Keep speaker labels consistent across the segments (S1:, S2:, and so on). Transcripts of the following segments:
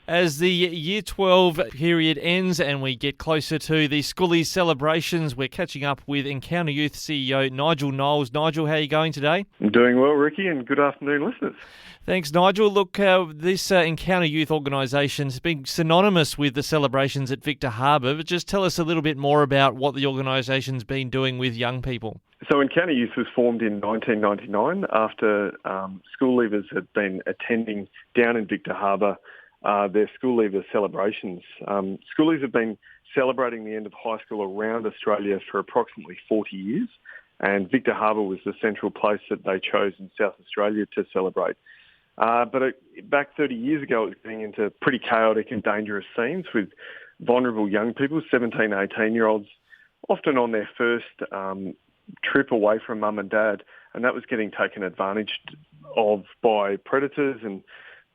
S1: As the Year 12 period ends and we get closer to the Schoolies celebrations, we're catching up with Encounter Youth CEO Nigel Knowles. Nigel, how are you going today?
S2: I'm doing well, Ricky, and good afternoon, listeners.
S1: Thanks, Nigel. Look, this Encounter Youth organisation has been synonymous with the celebrations at Victor Harbour, but just tell us a little bit more about what the organisation's been doing with young people.
S2: So Encounter Youth was formed in 1999 after school leavers had been attending down in Victor Harbour their school leaver celebrations. Schoolies have been celebrating the end of high school around Australia for approximately 40 years, and Victor Harbour was the central place that they chose in South Australia to celebrate. Back 30 years ago, it was getting into pretty chaotic and dangerous scenes with vulnerable young people, 17, 18-year-olds, often on their first trip away from mum and dad, and that was getting taken advantage of by predators and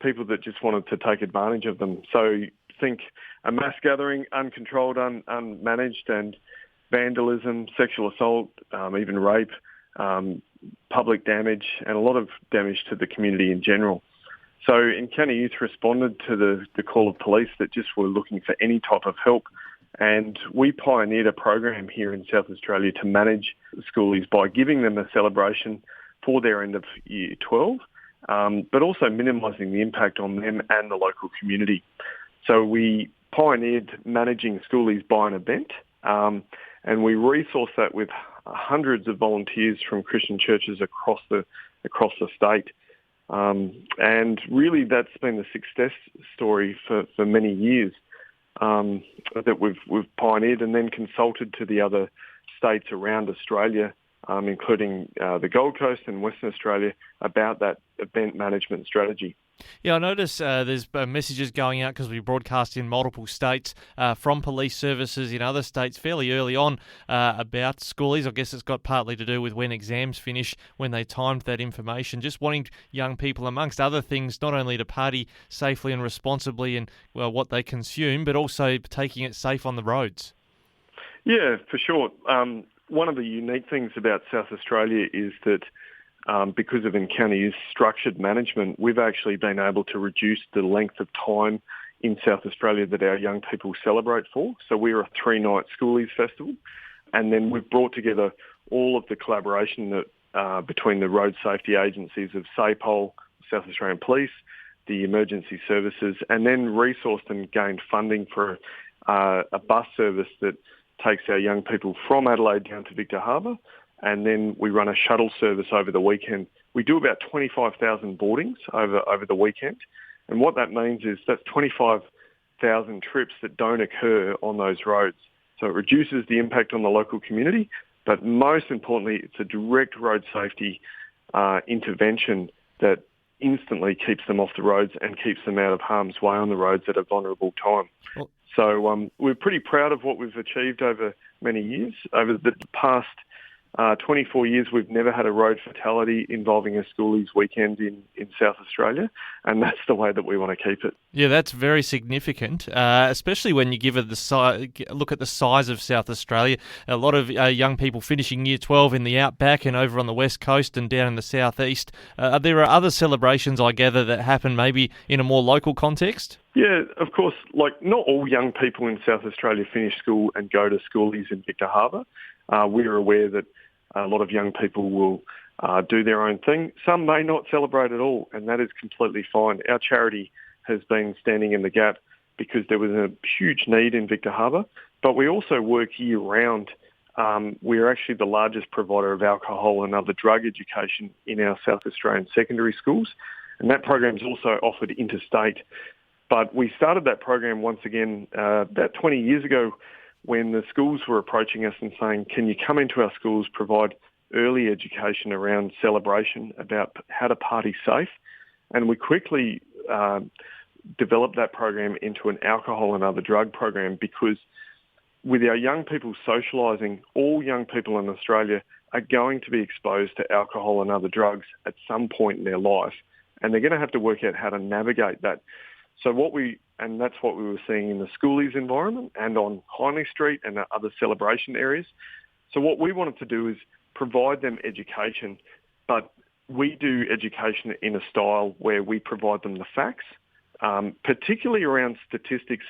S2: people that just wanted to take advantage of them. So think a mass gathering, uncontrolled, unmanaged, and vandalism, sexual assault, even rape, public damage, and a lot of damage to the community in general. So Encounter Youth responded to the call of police that just were looking for any type of help, and we pioneered a program here in South Australia to manage schoolies by giving them a celebration for their end of Year 12, but also minimising the impact on them and the local community. So we pioneered managing schoolies by an event, and we resourced that with hundreds of volunteers from Christian churches across the state. And really that's been the success story for many years that we've pioneered and then consulted to the other states around Australia, including the Gold Coast and Western Australia, about that event management strategy.
S1: Yeah, I notice there's messages going out because we broadcast in multiple states from police services in other states fairly early on about schoolies. I guess it's got partly to do with when exams finish, when they timed that information, just wanting young people, amongst other things, not only to party safely and responsibly in what they consume, but also taking it safe on the roads.
S2: Yeah, for sure. One of the unique things about South Australia is that because of Encounter Youth's structured management, we've actually been able to reduce the length of time in South Australia that our young people celebrate for. So we're a 3-night Schoolies Festival, and then we've brought together all of the collaboration that between the road safety agencies of SAPOL, South Australian Police, the emergency services, and then resourced and gained funding for a bus service that takes our young people from Adelaide down to Victor Harbour, and then we run a shuttle service over the weekend. We do about 25,000 boardings over the weekend, and what that means is that's 25,000 trips that don't occur on those roads. So it reduces the impact on the local community, but most importantly, it's a direct road safety intervention that instantly keeps them off the roads and keeps them out of harm's way on the roads at a vulnerable time. So we're pretty proud of what we've achieved over many years. Over the past 24 years, we've never had a road fatality involving a schoolies weekend in South Australia, and that's the way that we want to keep it.
S1: Yeah, that's very significant, especially when you give it look at the size of South Australia. A lot of young people finishing Year 12 in the outback and over on the west coast and down in the southeast. There are other celebrations, I gather, that happen maybe in a more local context?
S2: Yeah, of course. Like, not all young people in South Australia finish school and go to schoolies in Victor Harbour. We're aware that a lot of young people will do their own thing. Some may not celebrate at all, and that is completely fine. Our charity has been standing in the gap because there was a huge need in Victor Harbour, but we also work year-round. We're actually the largest provider of alcohol and other drug education in our South Australian secondary schools, and that program is also offered interstate. But we started that program once again about 20 years ago when the schools were approaching us and saying, can you come into our schools, provide early education around celebration, about how to party safe? And we quickly developed that program into an alcohol and other drug program because with our young people socialising, all young people in Australia are going to be exposed to alcohol and other drugs at some point in their life, and they're going to have to work out how to navigate that. So that's what we were seeing in the schoolies environment and on Hindley Street and other celebration areas. So what we wanted to do is provide them education, but we do education in a style where we provide them the facts particularly around statistics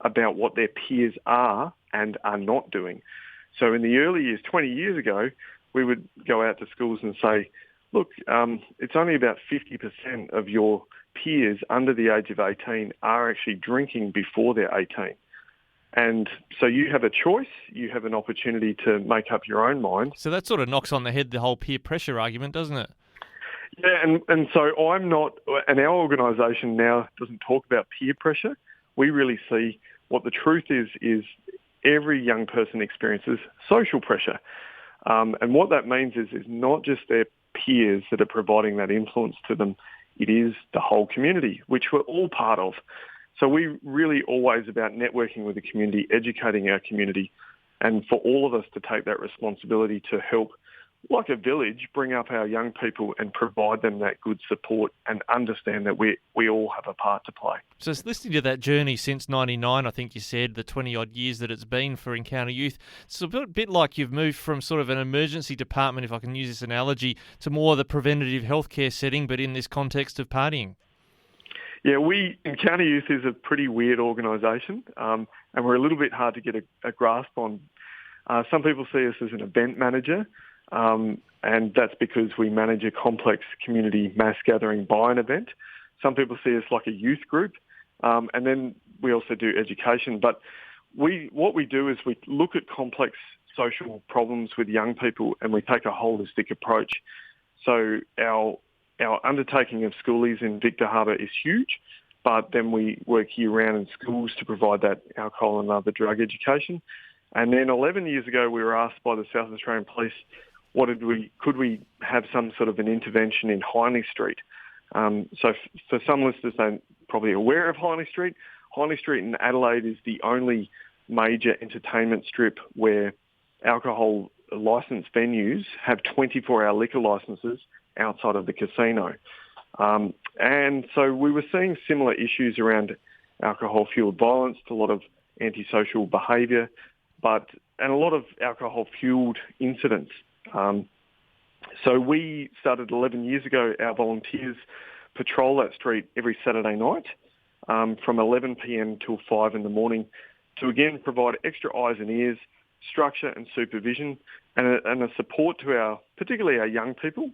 S2: about what their peers are and are not doing. So in the early years, 20 years ago, we would go out to schools and say, look, it's only about 50% of your peers under the age of 18 are actually drinking before they're 18. And so you have a choice, you have an opportunity to make up your own mind.
S1: So that sort of knocks on the head the whole peer pressure argument, doesn't it?
S2: Yeah, and so I'm not, and our organisation now doesn't talk about peer pressure. We really see what the truth is every young person experiences social pressure. And what that means is not just their peers that are providing that influence to them, it is the whole community, which we're all part of. So we really always about networking with the community, educating our community, and for all of us to take that responsibility to help, like a village, bring up our young people and provide them that good support and understand that we all have a part to play.
S1: So it's listening to that journey since 99, I think you said, the 20-odd years that it's been for Encounter Youth, it's a bit like you've moved from sort of an emergency department, if I can use this analogy, to more the preventative healthcare setting, but in this context of partying.
S2: Yeah, Encounter Youth is a pretty weird organisation, and we're a little bit hard to get a grasp on. Some people see us as an event manager, and that's because we manage a complex community mass gathering by an event. Some people see us like a youth group, and then we also do education. But what we do is we look at complex social problems with young people, and we take a holistic approach. So our undertaking of Schoolies in Victor Harbor is huge, but then we work year-round in schools to provide that alcohol and other drug education. And then 11 years ago, we were asked by the South Australian Police, could we have some sort of an intervention in Hindley Street? So for some listeners, they're probably aware of Hindley Street. Hindley Street in Adelaide is the only major entertainment strip where alcohol licensed venues have 24-hour liquor licenses outside of the casino. And so we were seeing similar issues around alcohol-fueled violence, a lot of antisocial behaviour, and a lot of alcohol-fueled incidents. So we started 11 years ago. Our volunteers patrol that street every Saturday night from 11 p.m. till 5 in the morning to, again, provide extra eyes and ears, structure and supervision, and a support to particularly our young people,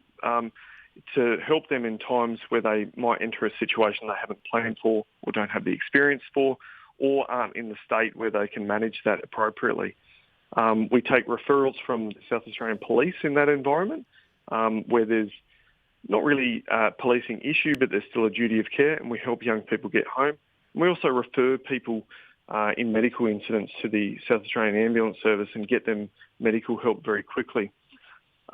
S2: to help them in times where they might enter a situation they haven't planned for or don't have the experience for, or aren't in the state where they can manage that appropriately. We take referrals from the South Australian Police in that environment, where there's not really a policing issue, but there's still a duty of care, and we help young people get home. And we also refer people in medical incidents to the South Australian Ambulance Service and get them medical help very quickly.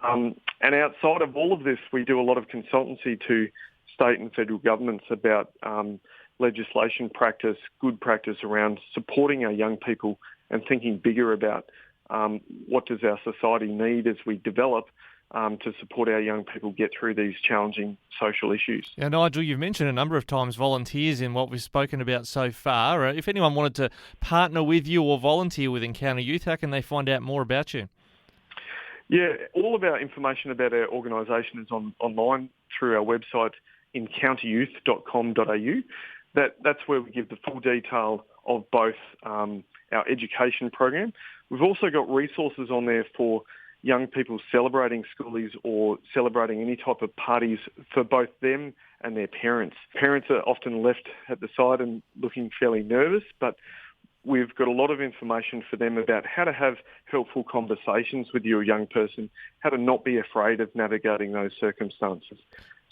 S2: And outside of all of this, we do a lot of consultancy to state and federal governments about legislation practice, good practice around supporting our young people and thinking bigger about what does our society need as we develop to support our young people get through these challenging social issues.
S1: Now, Nigel, you've mentioned a number of times volunteers in what we've spoken about so far. If anyone wanted to partner with you or volunteer with Encounter Youth, how can they find out more about you?
S2: Yeah, all of our information about our organisation is online through our website, encounteryouth.com.au. That's where we give the full detail of both our education program. We've also got resources on there for young people celebrating Schoolies or celebrating any type of parties for both them and their parents. Parents are often left at the side and looking fairly nervous, but we've got a lot of information for them about how to have helpful conversations with your young person, how to not be afraid of navigating those circumstances.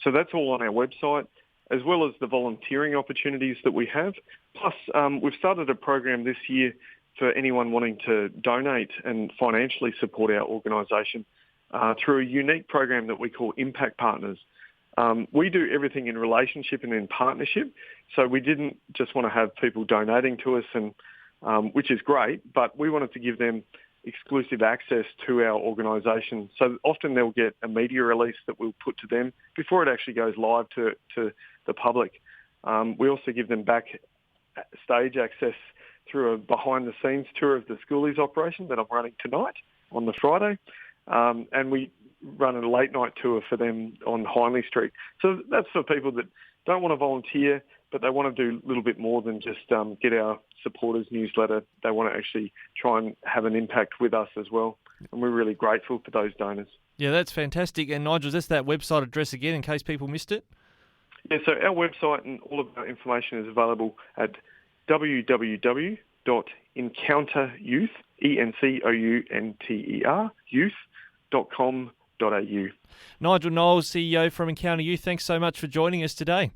S2: So that's all on our website, as well as the volunteering opportunities that we have. Plus, we've started a program this year for anyone wanting to donate and financially support our organisation through a unique program that we call Impact Partners. We do everything in relationship and in partnership, so we didn't just want to have people donating to us, and which is great, but we wanted to give them exclusive access to our organisation. So often they'll get a media release that we'll put to them before it actually goes live to the public. We also give them backstage access through a behind-the-scenes tour of the Schoolies operation that I'm running tonight on the Friday. And we run a late-night tour for them on Hindley Street. So that's for people that don't want to volunteer, but they want to do a little bit more than just get our supporters newsletter. They want to actually try and have an impact with us as well. And we're really grateful for those donors.
S1: Yeah, that's fantastic. And Nigel, just that website address again in case people missed it?
S2: Yeah, so our website and all of our information is available at www.encounterinyouth, ENCOUNTER, youth.com.au.
S1: Nigel Knowles, CEO from Encounter Youth, thanks so much for joining us today.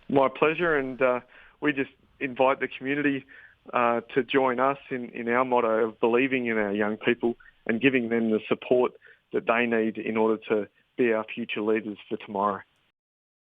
S2: My pleasure, and we just invite the community to join us in our motto of believing in our young people and giving them the support that they need in order to be our future leaders for tomorrow.